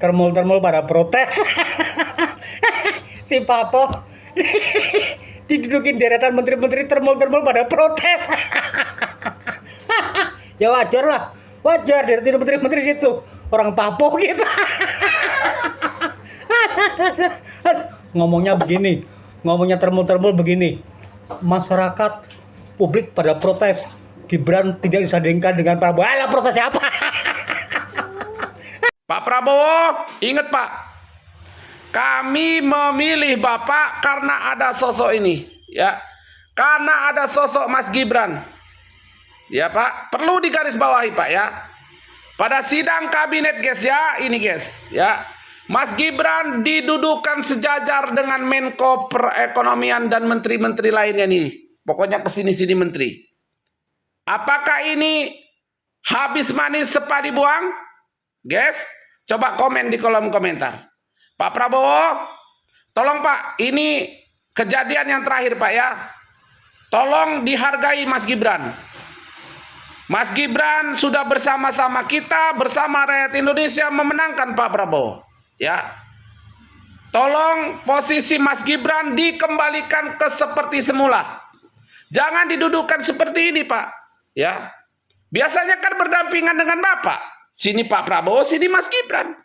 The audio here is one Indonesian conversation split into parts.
termul-termul pada protes. Si Papo didudukin deretan menteri-menteri termul-termul pada protes. Ya wajar lah, wajar deretan menteri-menteri situ orang Papo gitu. Ngomongnya begini, ngomongnya termul-termul begini, masyarakat publik pada protes, Gibran tidak disandingkan dengan Prabowo. Alah, protes apa? Pak Prabowo, ingat Pak, kami memilih Bapak karena ada sosok ini, ya, karena ada sosok Mas Gibran, ya Pak, perlu digarisbawahi Pak ya. Pada sidang kabinet guys ya, ini guys, ya, Mas Gibran didudukan sejajar dengan Menko Perekonomian dan menteri-menteri lainnya nih, pokoknya kesini-sini menteri. Apakah ini habis manis sepadi buang? Guys, coba komen di kolom komentar. Pak Prabowo, tolong Pak, ini kejadian yang terakhir Pak ya. Tolong dihargai Mas Gibran. Mas Gibran sudah bersama-sama kita, bersama rakyat Indonesia memenangkan Pak Prabowo. Ya, tolong posisi Mas Gibran dikembalikan ke seperti semula. Jangan didudukan seperti ini Pak. Ya, biasanya kan berdampingan dengan Bapak. Sini Pak Prabowo, sini Mas Gibran.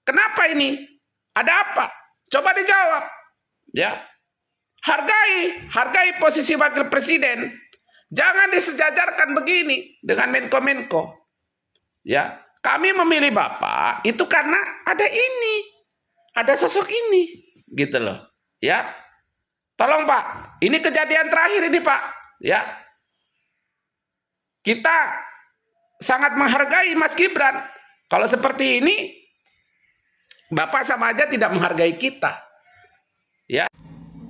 Kenapa ini? Ada apa? Coba dijawab. Ya, hargai posisi wakil presiden. Jangan disejajarkan begini dengan Menko-Menko. Ya, kami memilih Bapak itu karena ada ini, ada sosok ini, gitu loh. Ya, tolong Pak, ini kejadian terakhir ini Pak. Ya, kita sangat menghargai Mas Gibran. Kalau seperti ini, Bapak sama aja tidak menghargai kita. Ya.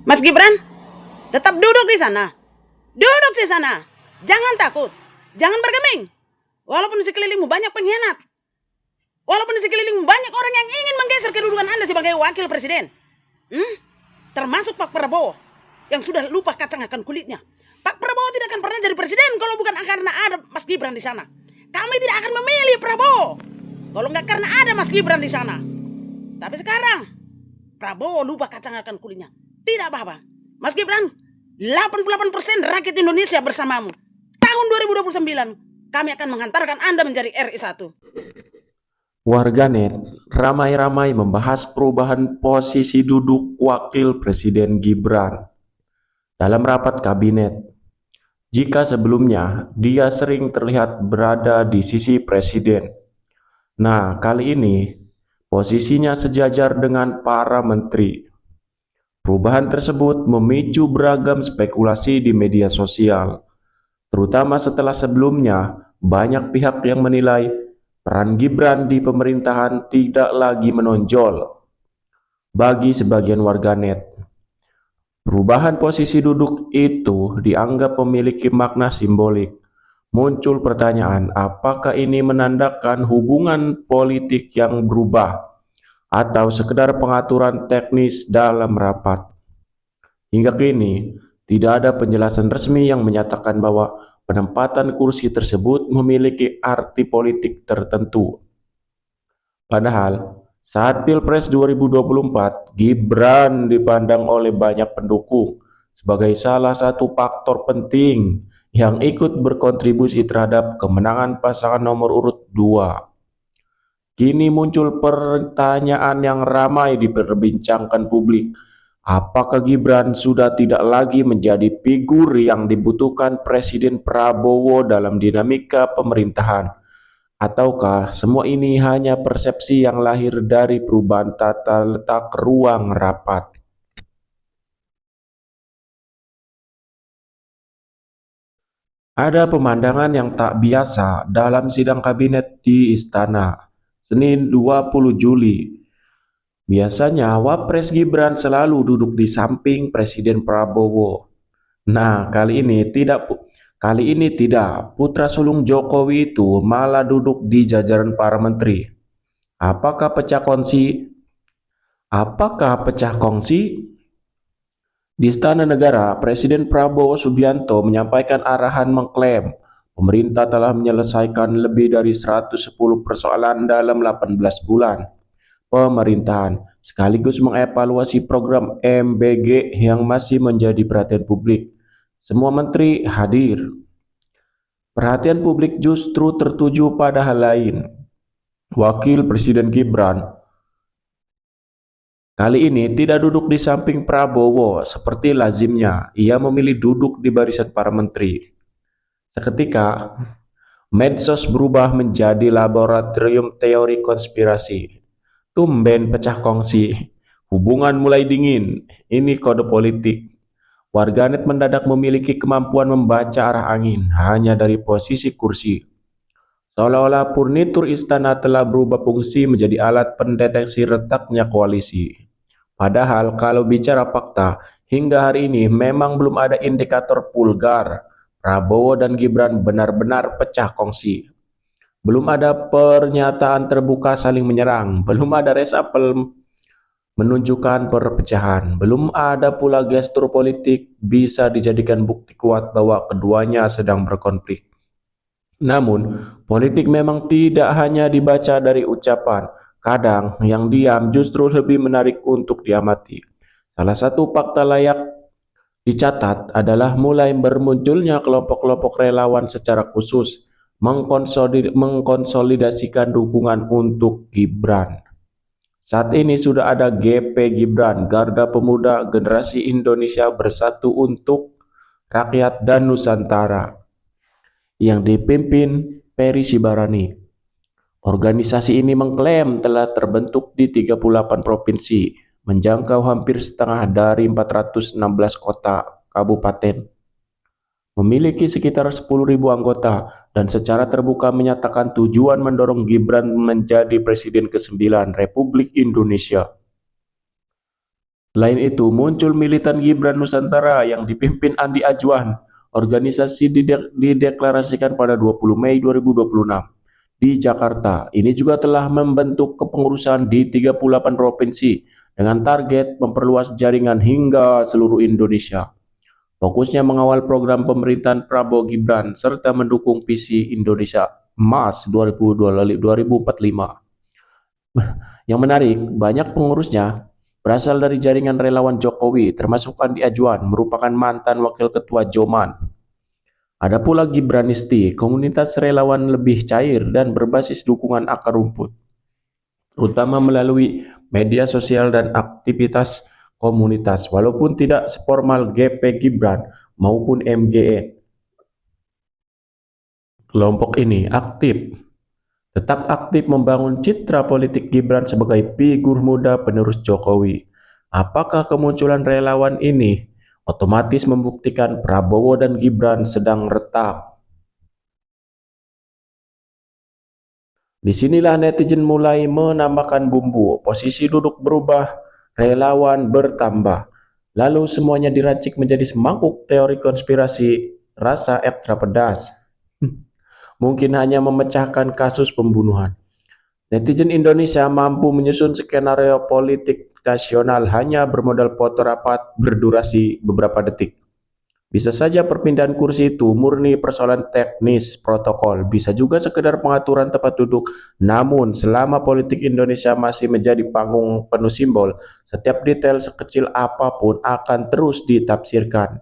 Mas Gibran, tetap duduk di sana. Duduk di sana. Jangan takut. Jangan bergeming. Walaupun di sekelilingmu banyak pengkhianat. Walaupun di sekelilingmu banyak orang yang ingin menggeser kedudukan Anda sebagai wakil presiden. Termasuk Pak Prabowo yang sudah lupa kacang akan kulitnya. Pak Prabowo tidak akan pernah jadi presiden kalau bukan karena ada Mas Gibran di sana. Kami tidak akan memilih Prabowo kalau nggak karena ada Mas Gibran di sana. Tapi sekarang Prabowo lupa kacang akan kulitnya. Tidak apa-apa. Mas Gibran, 88% rakyat Indonesia bersamamu. Tahun 2029 kami akan menghantarkan Anda menjadi RI 1. Warganet ramai-ramai membahas perubahan posisi duduk wakil presiden Gibran dalam rapat kabinet. Jika sebelumnya dia sering terlihat berada di sisi presiden, nah kali ini posisinya sejajar dengan para menteri. Perubahan tersebut memicu beragam spekulasi di media sosial, terutama setelah sebelumnya banyak pihak yang menilai peran Gibran di pemerintahan tidak lagi menonjol. Bagi sebagian warganet, perubahan posisi duduk itu dianggap memiliki makna simbolik. Muncul pertanyaan, apakah ini menandakan hubungan politik yang berubah atau sekedar pengaturan teknis dalam rapat? Hingga kini, tidak ada penjelasan resmi yang menyatakan bahwa penempatan kursi tersebut memiliki arti politik tertentu. Padahal, saat Pilpres 2024, Gibran dipandang oleh banyak pendukung sebagai salah satu faktor penting yang ikut berkontribusi terhadap kemenangan pasangan nomor urut 2. Kini muncul pertanyaan yang ramai diperbincangkan publik. Apakah Gibran sudah tidak lagi menjadi figur yang dibutuhkan Presiden Prabowo dalam dinamika pemerintahan? Ataukah semua ini hanya persepsi yang lahir dari perubahan tata letak ruang rapat? Ada pemandangan yang tak biasa dalam sidang kabinet di Istana, Senin 20 Juli. Biasanya Wapres Gibran selalu duduk di samping Presiden Prabowo. Nah, kali ini tidak. Putra sulung Jokowi itu malah duduk di jajaran para menteri. Apakah pecah kongsi? Di Istana Negara, Presiden Prabowo Subianto menyampaikan arahan mengklaim pemerintah telah menyelesaikan lebih dari 110 persoalan dalam 18 bulan. pemerintahan, sekaligus mengevaluasi program MBG yang masih menjadi perhatian publik. Semua menteri hadir. Perhatian publik justru tertuju pada hal lain. Wakil Presiden Gibran kali ini tidak duduk di samping Prabowo seperti lazimnya. Ia memilih duduk di barisan para menteri. Seketika, medsos berubah menjadi laboratorium teori konspirasi. Tumben pecah kongsi. Hubungan mulai dingin. Ini kode politik. Warganet mendadak memiliki kemampuan membaca arah angin hanya dari posisi kursi. Seolah-olah furnitur istana telah berubah fungsi menjadi alat pendeteksi retaknya koalisi. Padahal kalau bicara fakta, hingga hari ini memang belum ada indikator vulgar. Prabowo dan Gibran benar-benar pecah kongsi. Belum ada pernyataan terbuka saling menyerang, belum ada resapel menunjukkan perpecahan, belum ada pula gestur politik bisa dijadikan bukti kuat bahwa keduanya sedang berkonflik. Namun, politik memang tidak hanya dibaca dari ucapan, kadang yang diam justru lebih menarik untuk diamati. Salah satu fakta layak dicatat adalah mulai bermunculnya kelompok-kelompok relawan secara khusus mengkonsolidasikan dukungan untuk Gibran. Saat ini sudah ada GP Gibran, Garda Pemuda Generasi Indonesia Bersatu untuk Rakyat dan Nusantara, yang dipimpin Peri Sibarani. Organisasi ini mengklaim telah terbentuk di 38 provinsi, menjangkau hampir setengah dari 416 kota kabupaten. Memiliki sekitar 10.000 anggota dan secara terbuka menyatakan tujuan mendorong Gibran menjadi Presiden ke-9 Republik Indonesia. Selain itu, muncul militan Gibran Nusantara yang dipimpin Andi Ajwan. Organisasi dideklarasikan pada 20 Mei 2026 di Jakarta. Ini juga telah membentuk kepengurusan di 38 provinsi dengan target memperluas jaringan hingga seluruh Indonesia. Fokusnya mengawal program pemerintahan Prabowo Gibran serta mendukung visi Indonesia Emas 2045. Yang menarik, banyak pengurusnya berasal dari jaringan relawan Jokowi, termasuk Andi Ajwan, merupakan mantan wakil ketua Joman. Ada pula Gibranisti, komunitas relawan lebih cair dan berbasis dukungan akar rumput, terutama melalui media sosial dan aktivitas komunitas, walaupun tidak seformal GP Gibran maupun MGN. Kelompok ini tetap aktif membangun citra politik Gibran sebagai figur muda penerus Jokowi. Apakah kemunculan relawan ini otomatis membuktikan Prabowo dan Gibran sedang retak? Disinilah netizen mulai menambahkan bumbu, posisi duduk berubah, relawan bertambah, lalu semuanya diracik menjadi semangkuk teori konspirasi rasa ekstra pedas. Mungkin hanya memecahkan kasus pembunuhan. Netizen Indonesia mampu menyusun skenario politik nasional hanya bermodal foto rapat berdurasi beberapa detik. Bisa saja perpindahan kursi itu murni persoalan teknis protokol, bisa juga sekedar pengaturan tempat duduk. Namun selama politik Indonesia masih menjadi panggung penuh simbol, setiap detail sekecil apapun akan terus ditafsirkan.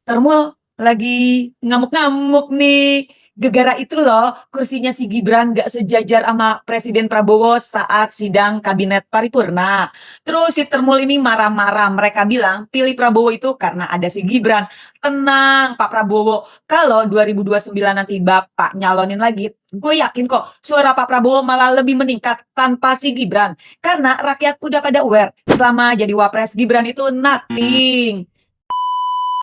Termul lagi ngamuk-ngamuk nih. Gegara itu loh, kursinya si Gibran gak sejajar sama Presiden Prabowo saat sidang kabinet paripurna. Terus si Termul ini marah-marah, mereka bilang pilih Prabowo itu karena ada si Gibran. Tenang Pak Prabowo, kalau 2029 nanti Bapak nyalonin lagi, gue yakin kok suara Pak Prabowo malah lebih meningkat tanpa si Gibran. Karena rakyat udah pada aware, selama jadi wapres Gibran itu nothing.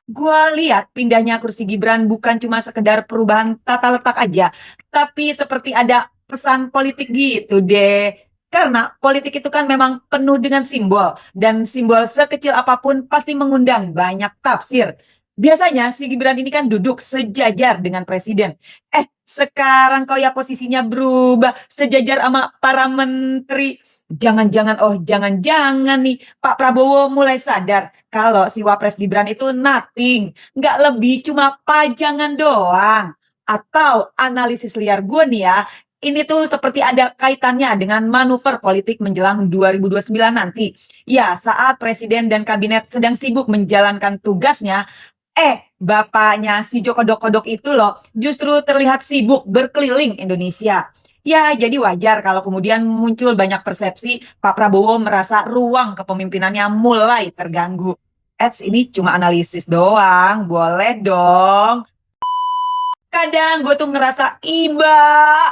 Gua lihat pindahnya kursi Gibran bukan cuma sekedar perubahan tata letak aja, tapi seperti ada pesan politik gitu deh. Karena politik itu kan memang penuh dengan simbol, dan simbol sekecil apapun pasti mengundang banyak tafsir. Biasanya si Gibran ini kan duduk sejajar dengan presiden. Sekarang kok ya posisinya berubah sejajar sama para menteri. Jangan-jangan nih Pak Prabowo mulai sadar kalau si Wapres Gibran itu nothing, nggak lebih cuma pajangan doang. Atau analisis liar gue nih ya, ini tuh seperti ada kaitannya dengan manuver politik menjelang 2029 nanti. Ya, saat presiden dan kabinet sedang sibuk menjalankan tugasnya, bapaknya si Joko Kodok itu loh justru terlihat sibuk berkeliling Indonesia. Ya, jadi wajar kalau kemudian muncul banyak persepsi Pak Prabowo merasa ruang kepemimpinannya mulai terganggu. Ini cuma analisis doang, boleh dong. Kadang gue tuh ngerasa iba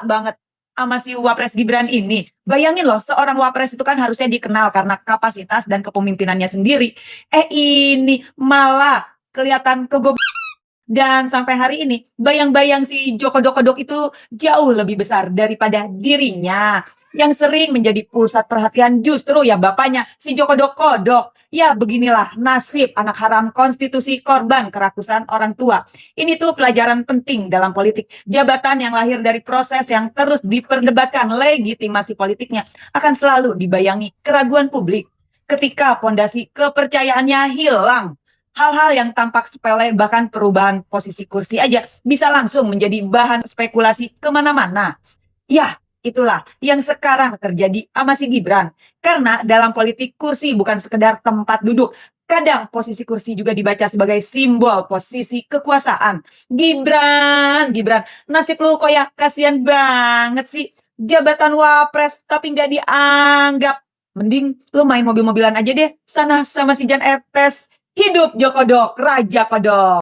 banget sama si Wapres Gibran ini. Bayangin loh, seorang Wapres itu kan harusnya dikenal karena kapasitas dan kepemimpinannya sendiri. Ini malah kelihatan dan sampai hari ini bayang-bayang si Joko Kodok itu jauh lebih besar daripada dirinya. Yang sering menjadi pusat perhatian justru ya bapaknya si Joko Kodok. Ya beginilah nasib anak haram konstitusi korban kerakusan orang tua. Ini tuh pelajaran penting dalam politik. Jabatan yang lahir dari proses yang terus diperdebatkan legitimasi politiknya akan selalu dibayangi keraguan publik. Ketika pondasi kepercayaannya hilang, hal-hal yang tampak sepele bahkan perubahan posisi kursi aja bisa langsung menjadi bahan spekulasi kemana-mana. Ya, itulah yang sekarang terjadi sama si Gibran. Karena dalam politik kursi bukan sekedar tempat duduk. Kadang posisi kursi juga dibaca sebagai simbol posisi kekuasaan. Gibran, nasib lu kok ya kasihan banget sih. Jabatan wapres tapi nggak dianggap. Mending lu main mobil-mobilan aja deh sana sama si Jan Etes. Hidup Joko Kodok, Raja Kodok.